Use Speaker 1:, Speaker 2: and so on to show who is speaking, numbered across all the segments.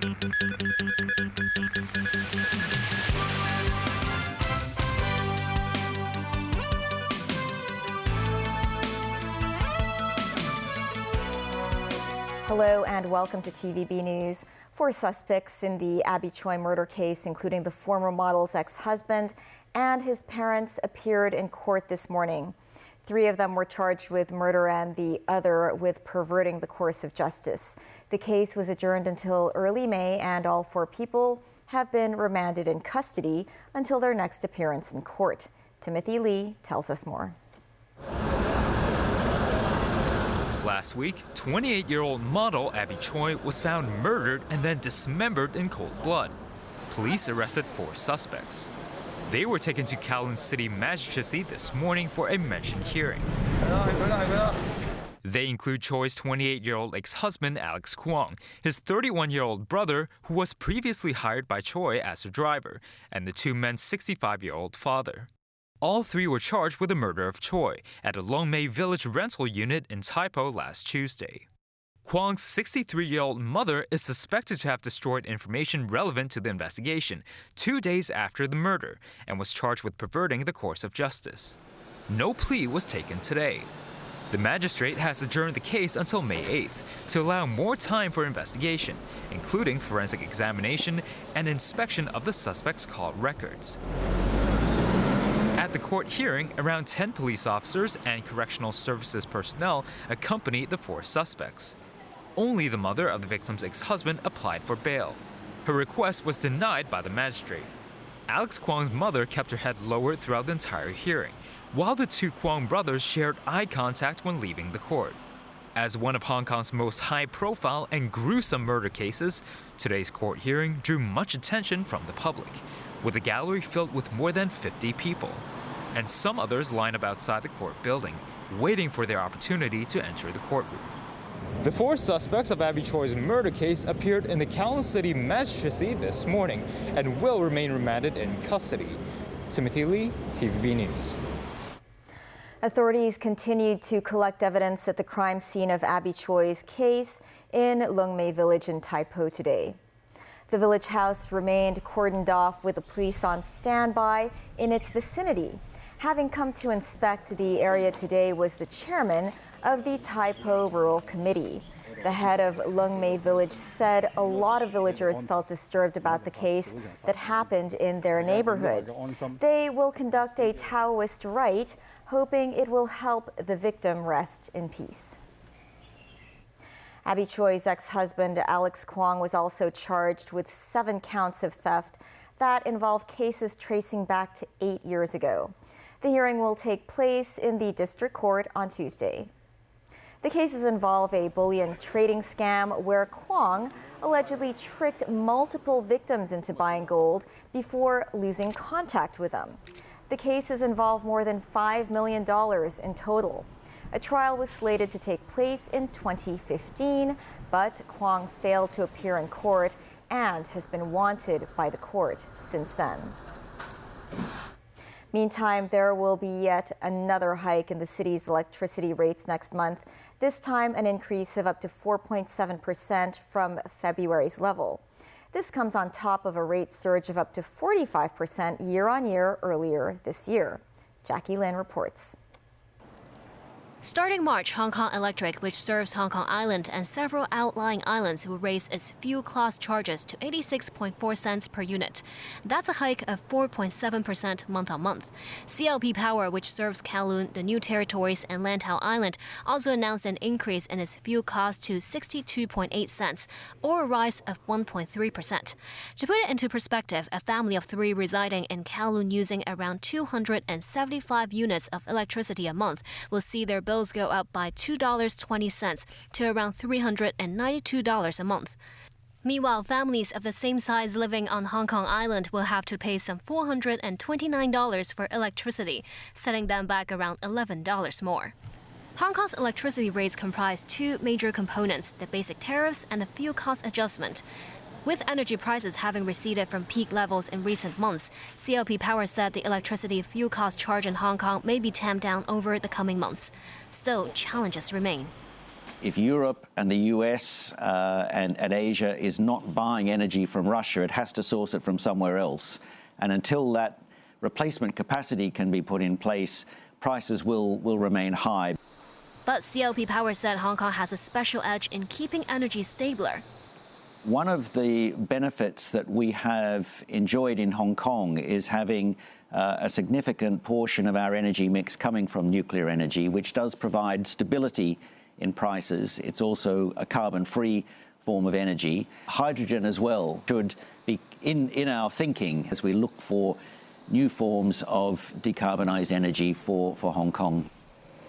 Speaker 1: Hello and welcome to TVB News. 4 suspects in the Abby Choi murder case, including the former model's ex-husband and his parents, appeared in court this morning. 3 of them were charged with murder and the other with perverting the course of justice. The case was adjourned until early May, and all 4 people have been remanded in custody until their next appearance in court. Timothy Lee tells us more.
Speaker 2: Last week, 28-year-old model Abby Choi was found murdered and then dismembered in cold blood. Police arrested 4 suspects. They were taken to Kowloon City Magistracy this morning for a mention hearing. They include Choi's 28-year-old ex-husband Alex Kwong, his 31-year-old brother who was previously hired by Choi as a driver, and the 2 men's 65-year-old father. All 3 were charged with the murder of Choi at a Longmei Village rental unit in Taipo last Tuesday. Kwong's 63-year-old mother is suspected to have destroyed information relevant to the investigation 2 days after the murder and was charged with perverting the course of justice. No plea was taken today. The magistrate has adjourned the case until May 8th to allow more time for investigation, including forensic examination and inspection of the suspect's call records. At the court hearing, around 10 police officers and correctional services personnel accompanied the 4 suspects. Only the mother of the victim's ex-husband applied for bail. Her request was denied by the magistrate. Alex Kwong's mother kept her head lowered throughout the entire hearing, while the 2 Kwong brothers shared eye contact when leaving the court. As one of Hong Kong's most high-profile and gruesome murder cases, today's court hearing drew much attention from the public, with a gallery filled with more than 50 people. And some others line up outside the court building, waiting for their opportunity to enter the courtroom. The 4 suspects of Abby Choi's murder case appeared in the Kowloon City Magistracy this morning and will remain remanded in custody. Timothy Lee, TVB News.
Speaker 1: Authorities continued to collect evidence at the crime scene of Abby Choi's case in Longmei Village in Taipo today. The village house remained cordoned off with the police on standby in its vicinity. Having come to inspect the area today was the chairman of the Taipo Rural Committee. The head of Longmei Village said a lot of villagers felt disturbed about the case that happened in their neighborhood. They will conduct a Taoist rite, hoping it will help the victim rest in peace. Abby Choi's ex-husband Alex Kwong was also charged with 7 counts of theft that involve cases tracing back to 8 years ago. The hearing will take place in the district court on Tuesday. The cases involve a bullion trading scam where Kwong allegedly tricked multiple victims into buying gold before losing contact with them. The cases involve more than $5 million in total. A trial was slated to take place in 2015, but Kwong failed to appear in court and has been wanted by the court since then. Meantime, there will be yet another hike in the city's electricity rates next month, this time an increase of up to 4.7% from February's level. This comes on top of a rate surge of up to 45% year-on-year earlier this year. Jackie Lin reports.
Speaker 3: Starting March, Hong Kong Electric, which serves Hong Kong Island and several outlying islands, will raise its fuel cost charges to 86.4 cents per unit. That's a hike of 4.7% month-on-month. CLP Power, which serves Kowloon, the New Territories, and Lantau Island, also announced an increase in its fuel cost to 62.8 cents, or a rise of 1.3%. To put it into perspective, a family of 3 residing in Kowloon using around 275 units of electricity a month will see their bills go up by $2.20 to around $392 a month. Meanwhile, families of the same size living on Hong Kong Island will have to pay some $429 for electricity, setting them back around $11 more. Hong Kong's electricity rates comprise 2 major components, the basic tariffs and the fuel cost adjustment. With energy prices having receded from peak levels in recent months, CLP Power said the electricity fuel cost charge in Hong Kong may be tamped down over the coming months. Still, challenges remain.
Speaker 4: If Europe and the US and Asia is not buying energy from Russia, it has to source it from somewhere else. And until that replacement capacity can be put in place, prices will remain high.
Speaker 3: But CLP Power said Hong Kong has a special edge in keeping energy stabler.
Speaker 4: One of the benefits that we have enjoyed in Hong Kong is having a significant portion of our energy mix coming from nuclear energy, which does provide stability in prices. It's also a carbon-free form of energy. Hydrogen as well should be in our thinking as we look for new forms of decarbonised energy for Hong Kong.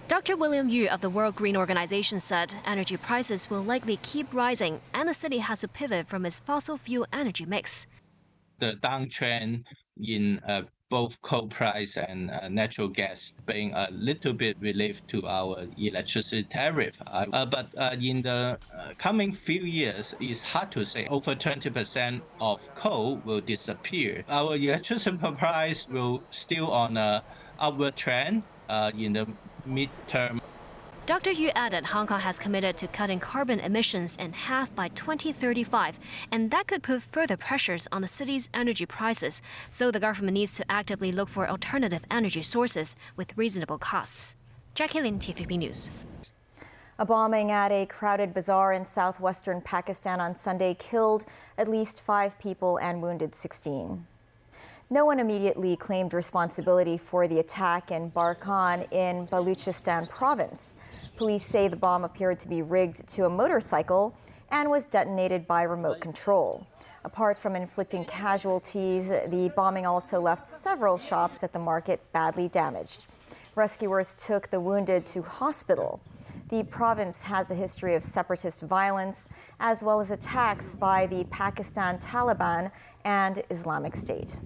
Speaker 3: Dr. William Yu of the World Green Organization said energy prices will likely keep rising and the city has to pivot from its fossil fuel energy mix.
Speaker 5: The downtrend in both coal price and natural gas bring a little bit relief to our electricity tariff. But in the coming few years, it's hard to say. Over 20% of coal will disappear. Our electricity price will still on an upward trend in the midterm.
Speaker 3: Dr. Yu added Hong Kong has committed to cutting carbon emissions in half by 2035, and that could put further pressures on the city's energy prices. So the government needs to actively look for alternative energy sources with reasonable costs. Jackie Lin, TVB News.
Speaker 1: A bombing at a crowded bazaar in southwestern Pakistan on Sunday killed at least 5 people and wounded 16. No one immediately claimed responsibility for the attack in Barkhan in Baluchistan province. Police say the bomb appeared to be rigged to a motorcycle and was detonated by remote control. Apart from inflicting casualties, the bombing also left several shops at the market badly damaged. Rescuers took the wounded to hospital. The province has a history of separatist violence, as well as attacks by the Pakistan Taliban and Islamic State.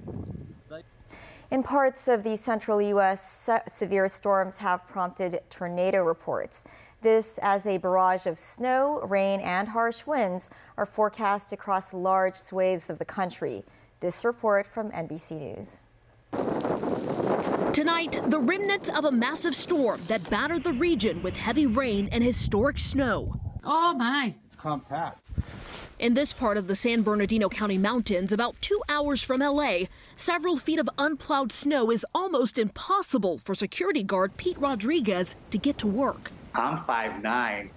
Speaker 1: In parts of the central U.S., severe storms have prompted tornado reports. This as a barrage of snow, rain, and harsh winds are forecast across large swathes of the country. This report from NBC News.
Speaker 6: Tonight, the remnants of a massive storm that battered the region with heavy rain and historic snow.
Speaker 7: Oh my!
Speaker 8: It's compact.
Speaker 6: In this part of the San Bernardino County mountains, about 2 hours from L.A., several feet of unplowed snow is almost impossible for security guard Pete Rodriguez to get to work.
Speaker 8: I'm 5'9",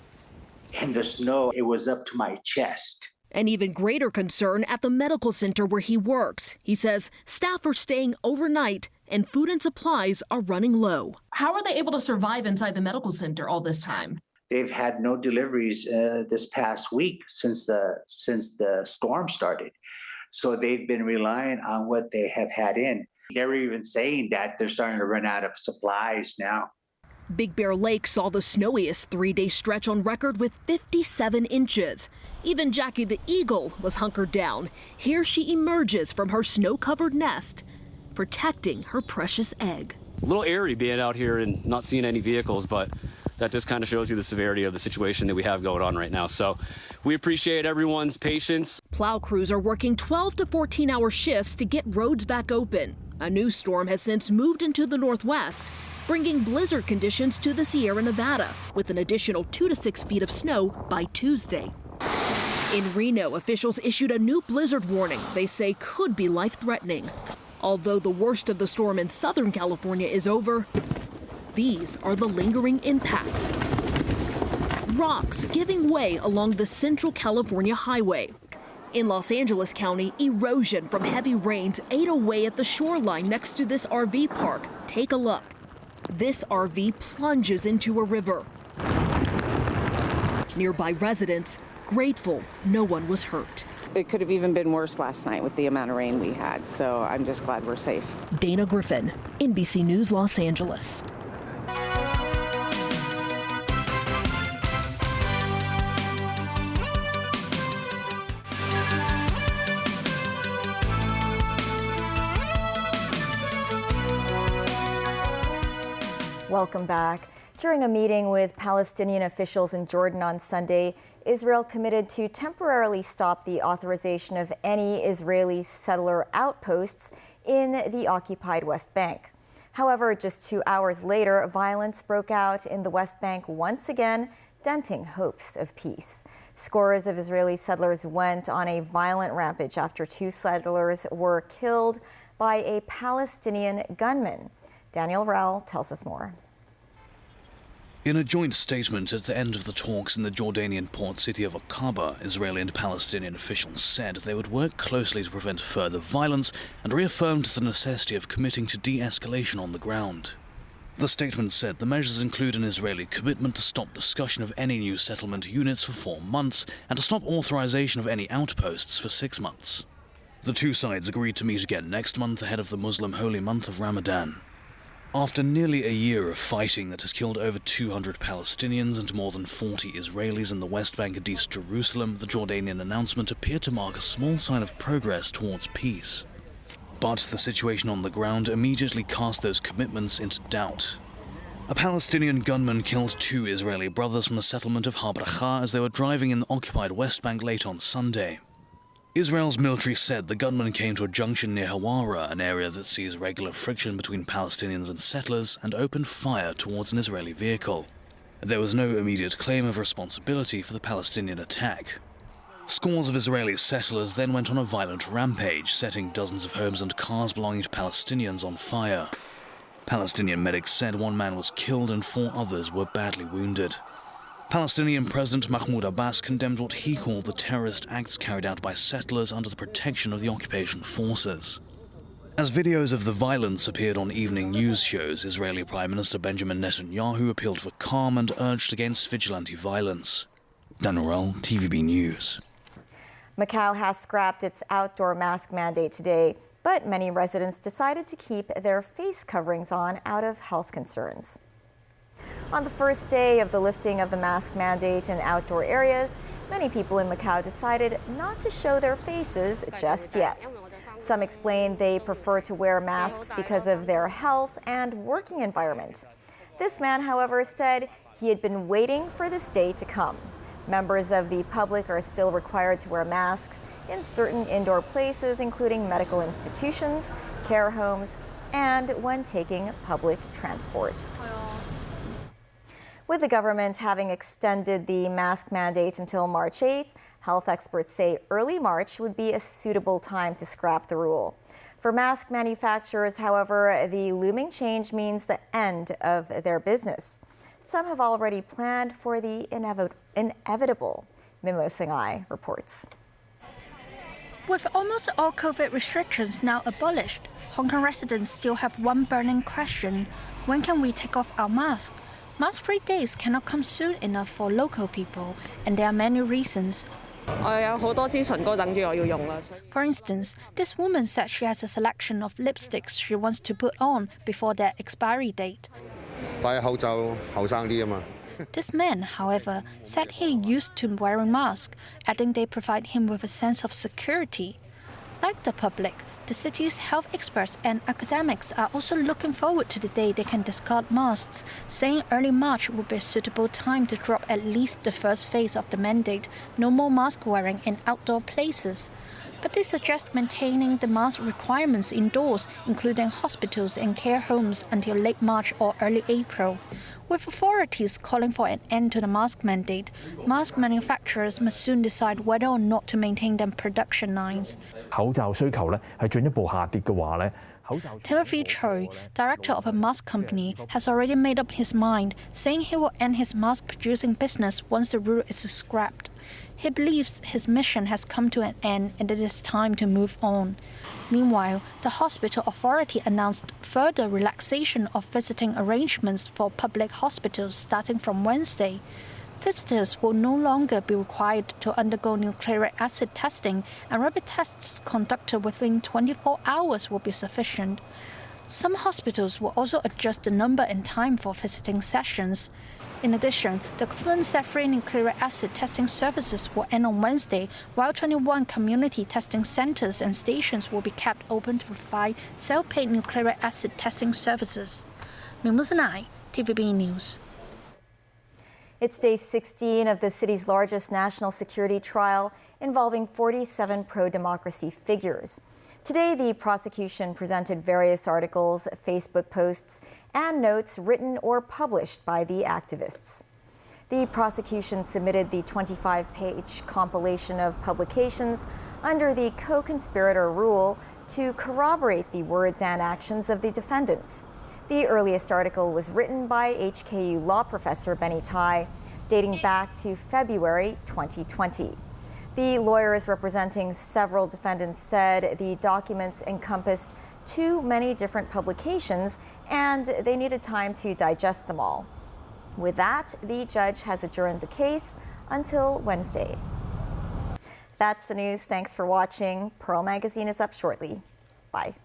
Speaker 8: and the snow, it was up to my chest.
Speaker 6: An even greater concern at the medical center where he works. He says staff are staying overnight and food and supplies are running low.
Speaker 7: How are they able to survive inside the medical center all this time?
Speaker 8: They've had no deliveries this past week since the storm started. So they've been relying on what they have had in. They're even saying that they're starting to run out of supplies now.
Speaker 6: Big Bear Lake saw the snowiest 3-day stretch on record with 57 inches. Even Jackie the Eagle was hunkered down. Here she emerges from her snow-covered nest, protecting her precious egg.
Speaker 9: A little eerie being out here and not seeing any vehicles, but that just kind of shows you the severity of the situation that we have going on right now. So we appreciate everyone's patience.
Speaker 6: Plow crews are working 12 to 14-hour shifts to get roads back open. A new storm has since moved into the northwest, bringing blizzard conditions to the Sierra Nevada, with an additional 2 to 6 feet of snow by Tuesday. In Reno, officials issued a new blizzard warning they say could be life-threatening. Although the worst of the storm in Southern California is over, these are the lingering impacts. Rocks giving way along the Central California Highway. In Los Angeles County, erosion from heavy rains ate away at the shoreline next to this RV park. Take a look. This RV plunges into a river. Nearby residents grateful no one was hurt.
Speaker 10: It could have even been worse last night with the amount of rain we had, so I'm just glad we're safe.
Speaker 6: Dana Griffin, NBC News, Los Angeles.
Speaker 1: Welcome back. During a meeting with Palestinian officials in Jordan on Sunday, Israel committed to temporarily stop the authorization of any Israeli settler outposts in the occupied West Bank. However, just 2 hours later, violence broke out in the West Bank once again, denting hopes of peace. Scores of Israeli settlers went on a violent rampage after 2 settlers were killed by a Palestinian gunman. Daniel Rao tells us more.
Speaker 11: In a joint statement at the end of the talks in the Jordanian port city of Aqaba, Israeli and Palestinian officials said they would work closely to prevent further violence and reaffirmed the necessity of committing to de-escalation on the ground. The statement said the measures include an Israeli commitment to stop discussion of any new settlement units for 4 months and to stop authorization of any outposts for 6 months. The 2 sides agreed to meet again next month ahead of the Muslim holy month of Ramadan. After nearly a year of fighting that has killed over 200 Palestinians and more than 40 Israelis in the West Bank and East Jerusalem, the Jordanian announcement appeared to mark a small sign of progress towards peace. But the situation on the ground immediately cast those commitments into doubt. A Palestinian gunman killed 2 Israeli brothers from the settlement of Har Bracha as they were driving in the occupied West Bank late on Sunday. Israel's military said the gunman came to a junction near Hawara, an area that sees regular friction between Palestinians and settlers, and opened fire towards an Israeli vehicle. There was no immediate claim of responsibility for the Palestinian attack. Scores of Israeli settlers then went on a violent rampage, setting dozens of homes and cars belonging to Palestinians on fire. Palestinian medics said 1 man was killed and 4 others were badly wounded. Palestinian President Mahmoud Abbas condemned what he called the terrorist acts carried out by settlers under the protection of the occupation forces. As videos of the violence appeared on evening news shows, Israeli Prime Minister Benjamin Netanyahu appealed for calm and urged against vigilante violence. Dan Rell, TVB News.
Speaker 1: Macau has scrapped its outdoor mask mandate today, but many residents decided to keep their face coverings on out of health concerns. On the first day of the lifting of the mask mandate in outdoor areas, many people in Macau decided not to show their faces just yet. Some explained they prefer to wear masks because of their health and working environment. This man, however, said he had been waiting for this day to come. Members of the public are still required to wear masks in certain indoor places, including medical institutions, care homes, and when taking public transport. With the government having extended the mask mandate until March 8th, health experts say early March would be a suitable time to scrap the rule. For mask manufacturers, however, the looming change means the end of their business. Some have already planned for the inevitable. Mimo Singhai reports.
Speaker 12: With almost all COVID restrictions now abolished, Hong Kong residents still have one burning question: when can we take off our masks? Mask-free days cannot come soon enough for local people, and there are many reasons. For instance, this woman said she has a selection of lipsticks she wants to put on before their expiry date. This man, however, said he used to wearing masks, adding they provide him with a sense of security. Like the public, the city's health experts and academics are also looking forward to the day they can discard masks, saying early March would be a suitable time to drop at least the first phase of the mandate, no more mask wearing in outdoor places. But they suggest maintaining the mask requirements indoors, including hospitals and care homes, until late March or early April. With authorities calling for an end to the mask mandate, mask manufacturers must soon decide whether or not to maintain their production lines. Timothy Choi, director of a mask company, has already made up his mind, saying he will end his mask producing business once the rule is scrapped. He believes his mission has come to an end and it is time to move on. Meanwhile, the hospital authority announced further relaxation of visiting arrangements for public hospitals starting from Wednesday. Visitors will no longer be required to undergo nucleic acid testing, and rapid tests conducted within 24 hours will be sufficient. Some hospitals will also adjust the number and time for visiting sessions. In addition, the government said free nucleic acid testing services will end on Wednesday, while 21 community testing centers and stations will be kept open to provide self-paid nucleic acid testing services. Mimo Singhai, TVB News.
Speaker 1: It's day 16 of the city's largest national security trial involving 47 pro-democracy figures. Today, the prosecution presented various articles, Facebook posts, and notes written or published by the activists. The prosecution submitted the 25-page compilation of publications under the co-conspirator rule to corroborate the words and actions of the defendants. The earliest article was written by HKU law professor Benny Tai, dating back to February 2020. The lawyers representing several defendants said the documents encompassed too many different publications and they needed time to digest them all. With that, the judge has adjourned the case until Wednesday. That's the news. Thanks for watching. Pearl Magazine is up shortly. Bye.